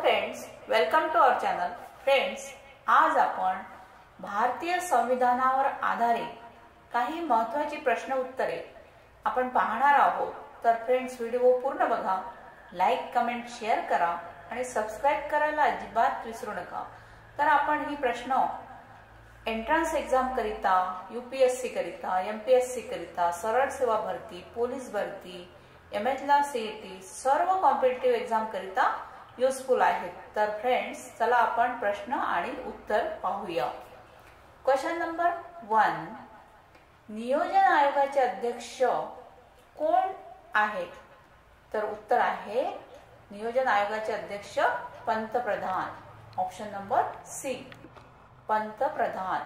Friends, welcome to our channel. Friends, आज आपण भारतीय संविधानावर आधारित काही महत्त्वाची प्रश्न उत्तरे आपण पाहणार आहोत. तर फ्रेंड्स, व्हिडिओ पूर्ण बघा, लाईक, कमेंट, शेअर करा आणि सबस्क्राइब करायला अजिबात विसरू नका. तर आपण ही प्रश्न एंट्रन्स एग्जाम करिता, यूपीएससी करिता, एमपीएससी करिता, सरळ सेवा भरती, पोलीस भरती, एमएचला सीईटी, सर्व कॉम्पिटिटिव्ह एग्जाम करिता युजफुल आहेत. तर फ्रेंड्स, चला आपण प्रश्न आणि उत्तर पाहूया. क्वेश्चन नंबर 1, नियोजन आयोगाचे अध्यक्ष कोण आहेत? तर उत्तर आहे नियोजन आयोगाचे अध्यक्ष पंतप्रधान. ऑप्शन नंबर सी, पंतप्रधान.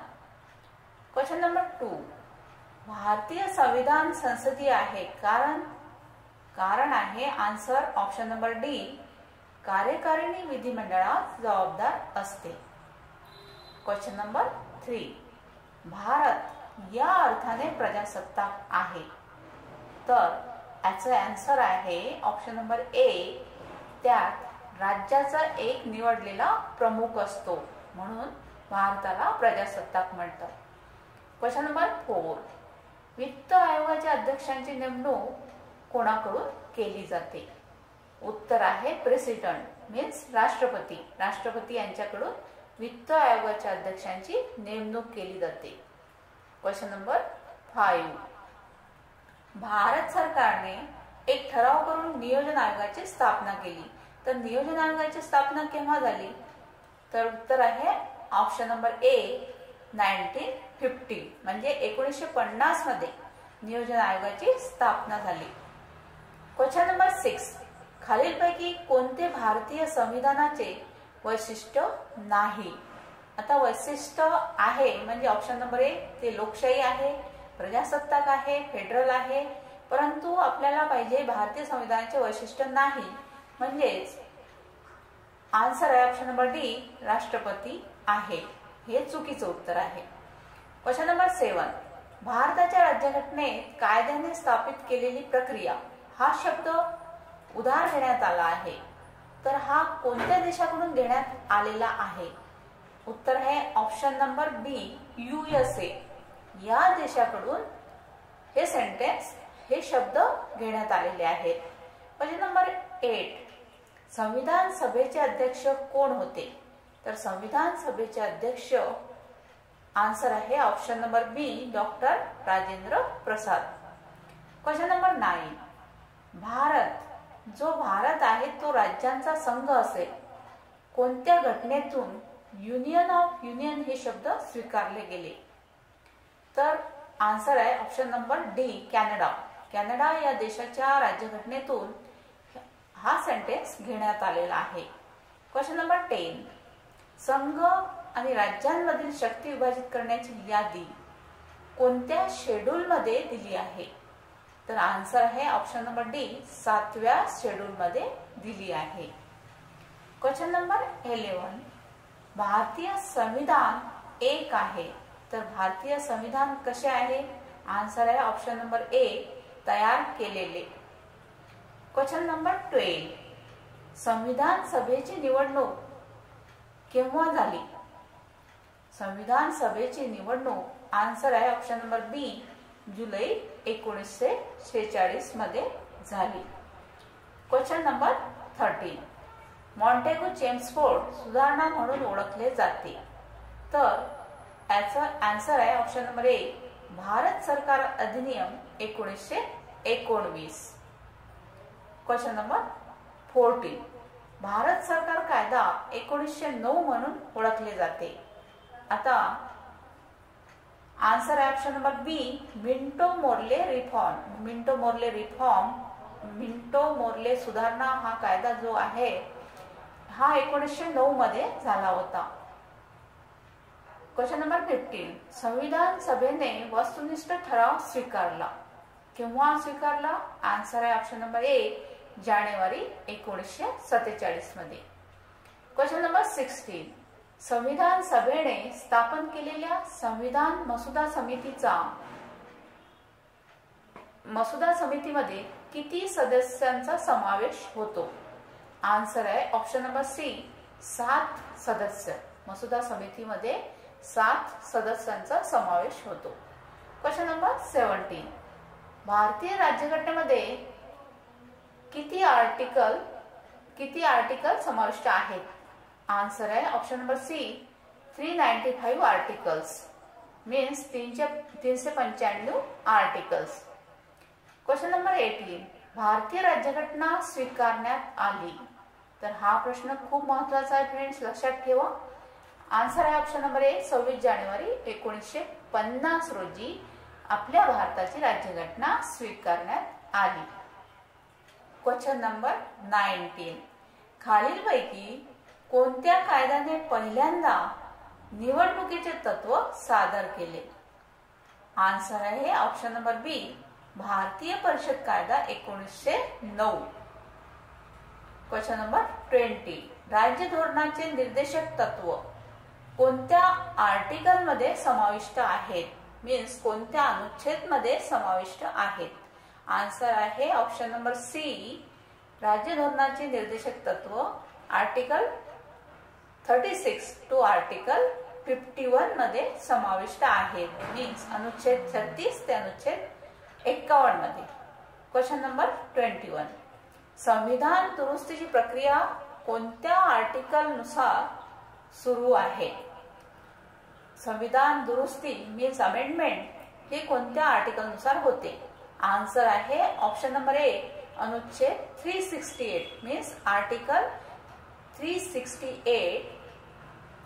क्वेश्चन नंबर 2, भारतीय संविधान संसदीय आहे कारण आहे आन्सर ऑप्शन नंबर डी, कार्यकारिणी विधिमंडळात जबाबदार असते. क्वेश्चन नंबर 3, भारत या अर्थाने प्रजासत्ताक आहे. तर याचा आन्सर आहे ऑप्शन नंबर ए, त्यात राज्याचा एक निवडलेला प्रमुख असतो म्हणून भारताला प्रजासत्ताक म्हणतात. क्वेश्चन नंबर 4, वित्त आयोगाच्या अध्यक्षांची नेमणूक कोणाकडून केली जाते? उत्तर आहे प्रेसिडेंट मीन्स राष्ट्रपती यांच्याकडून वित्त आयोगाच्या अध्यक्षांची नेमणूक केली जाते. क्वेश्चन नंबर 5, भारत सरकारने एक ठराव करून नियोजन आयोगाची स्थापना केली. तर नियोजन आयोगाची स्थापना केव्हा झाली? तर उत्तर आहे ऑप्शन नंबर ए, 1950 म्हणजे 1950 मध्ये नियोजन आयोगाची स्थापना झाली. क्वेश्चन नंबर 6, खालीलपैकी कोणते भारतीय संविधानाचे वैशिष्ट्य नाही? आता वैशिष्ट्य आहे म्हणजे ऑप्शन नंबर ए, ते लोकशाही आहे, प्रजासत्ताक आहे, फेडरल आहे. परंतु आपल्याला पाहिजे भारतीय संविधानाचे वैशिष्ट्य नाही, म्हणजेच आन्सर आहे ऑप्शन नंबर डी, राष्ट्रपती आहे. हे चुकीचं उत्तर आहे. क्वेश्चन नंबर 7, भारताच्या राज्यघटनेत कायद्याने स्थापित केलेली प्रक्रिया हा शब्द उधार घेण्यात आला आहे. तर हा कोणत्या देशाकडून घेण्यात आलेला आहे? उत्तर आहे ऑप्शन नंबर बी, USA. या देशाकडून हे शब्द घेण्यात आलेले आहेत. क्वेश्चन नंबर 8, संविधान सभेचे अध्यक्ष कोण होते? तर संविधान सभेचे अध्यक्ष आन्सर आहे ऑप्शन नंबर बी, doctor Rajendra Prasad. Question number 9, Bharat आहे तो राज्यांचा संघ असेल. कोणत्या घटनेतून युनियन ऑफ युनियन हे शब्द स्वीकारले गेले? तर आन्सर आहे ऑप्शन नंबर डी, कॅनडा या देशाच्या राज्यघटनेतून हा सेंटेन्स घेण्यात आलेला आहे. क्वेश्चन नंबर 10, संघ आणि राज्यांमधील शक्ती विभाजित करण्याची यादी कोणत्या शेड्यूल मध्ये दिली आहे? तर आन्सर आहे ऑप्शन नंबर डी, 7व्या शेड्यूल मध्ये दिली आहे. क्वेश्चन नंबर 11, भारतीय संविधान एक आहे. तर भारतीय संविधान कसे आहे? आन्सर आहे ऑप्शन नंबर ए, तयार केलेले. क्वेश्चन नंबर 12, संविधान सभेची निवडणूक केव्हा झाली? संविधान सभेची निवडणूक आन्सर आहे ऑप्शन नंबर बी, जुलै 1946 मध्ये झाली. क्वेश्चन नंबर 13, मॉन्टेगू चेम्सफोर्ड सुधारणा म्हणून ओळखले जाते. तर याचा आन्सर आहे ऑप्शन नंबर ए, भारत सरकार अधिनियम 1919. क्वेश्चन नंबर 14, भारत सरकार कायदा 1909 म्हणून ओळखले जाते. आता आन्सर आहे ऑप्शन नंबर बी, मिंटो मोर्ले सुधारणा हा कायदा जो आहे हा 1909 मध्ये झाला होता. क्वेश्चन नंबर 15, संविधान सभेने वस्तुनिष्ठ ठराव स्वीकारला. केव्हा स्वीकारला? आन्सर आहे ऑप्शन नंबर ए, जानेवारी 1947 मध्ये. क्वेश्चन नंबर 16, संविधान सभेने स्थापन केलेल्या संविधान मसुदा समितीमध्ये किती सदस्यांचा समावेश होतो? आन्सर आहे ऑप्शन नंबर सी 7 सदस्य. मसुदा समितीमध्ये 7 सदस्यांचा समावेश होतो. Question number 17. भारतीय राज्यघटनेमध्ये किती आर्टिकल समाविष्ट आहेत? आन्सर आहे option number C 395 articles. Means 395 articles. Question number 18. भारतीय राज्यघटना स्वीकारण्यात आली. तर हा प्रश्न खूप महत्वाचा आहे फ्रेंड्स, लक्षात ठेवा. आन्सर आहे ऑप्शन नंबर ए 26 जानेवारी 1950 रोजी आपल्या भारताची राज्यघटना स्वीकारण्यात आली. Question number 19. खालीलपैकी कोणत्या कायद्याने पहिल्यांदा निवडणुकीचे तत्व सादर केले? आन्सर आहे ऑप्शन नंबर बी भारतीय परिषद कायदा 1909. Question number 20. राज्य धोरणाचे निर्देशक तत्व कोणत्या आर्टिकल मध्ये समाविष्ट आहेत? मीन्स कोणत्या अनुच्छेद मध्ये समाविष्ट आहेत? आन्सर आहे ऑप्शन नंबर सी राज्य धोरणाचे निर्देशक तत्व आर्टिकल 36 टू आर्टिकल 51 मध्ये समाविष्ट आहेत. मीन्स अनुच्छेद 36 ते अनुच्छेद 51 मध्ये. Question number 21. संविधान दुरुस्तीची प्रक्रिया कोणत्या आर्टिकल नुसार सुरू आहे? संविधान दुरुस्ती मीन्स अमेंडमेंट हे कोणत्या आर्टिकल नुसार होते? आन्सर आहे ऑप्शन नंबर ए अनुच्छेद 368 मीन्स आर्टिकल 368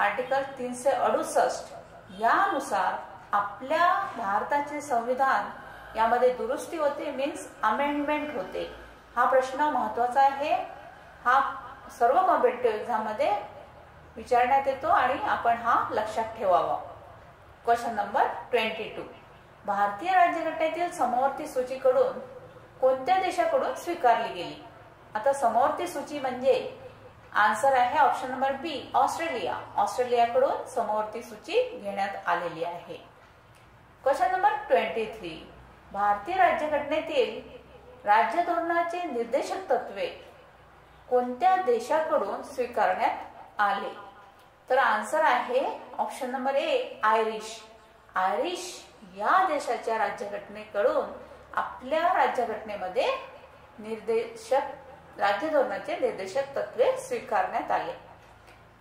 आर्टिकल 368 यानुसार आपल्या भारताचे संविधान यामध्ये दुरुस्ती होते मीन्स अमेंडमेंट होते. हा प्रश्न महत्वाचा आहे. हा सर्व कॉम्पिटिटिव्ह एक्झाम मध्ये विचारण्यात येतो आणि आपण हा लक्षात ठेवावा. Question number 22. भारतीय राज्यघटनेतील समवर्ती सूचीकडून कोणत्या देशाकडून स्वीकारली गेली? आता समवर्ती सूची म्हणजे आन्सर आहे ऑप्शन नंबर बी ऑस्ट्रेलिया. ऑस्ट्रेलियाकडून समवर्ती सूची घेण्यात आलेली आहे. Question number 23. भारतीय राज्यघटनेतील राज्य धोरणाचे निर्देशक तत्वे कोणत्या देशाकडून स्वीकारण्यात आले? तर आन्सर आहे option number A Irish. Irish या देशाच्या राज्यघटनेकडून आपल्या राज्यघटनेमध्ये राज्य धोरणाचे निर्देशक तत्वे स्वीकारण्यात आले.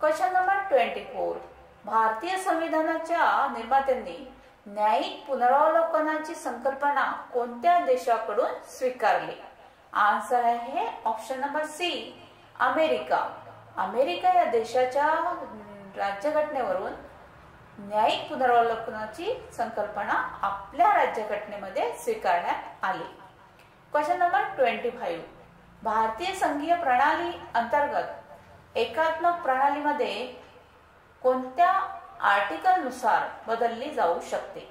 Question number 24. भारतीय संविधानाच्या निर्मात्यांनी न्यायिक पुनरावलोकनाची संकल्पना कोणत्या देशाकडून स्वीकारली? आन्सर आहे option number C America. America या देशाच्या राज्यघटनेवरून न्यायिक पुनरावलोकनाची संकल्पना आपल्या राज्यघटनेमध्ये स्वीकारण्यात आली. Question number 25. भारतीय संघीय प्रणाली अंतर्गत एकात्मक प्रणालीमध्ये कोणत्या आर्टिकल नुसार बदलली जाऊ शकते?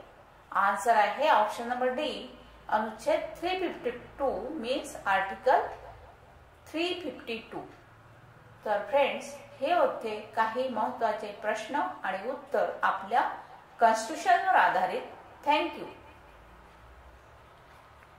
आन्सर आहे ऑप्शन नंबर डी अनुच्छेद 352 मीन्स आर्टिकल 352. तर फ्रेंड्स हे होते काही महत्त्वाचे प्रश्न आणि उत्तर आपल्या कॉन्स्टिट्यूशनवर आधारित. थँक्यू.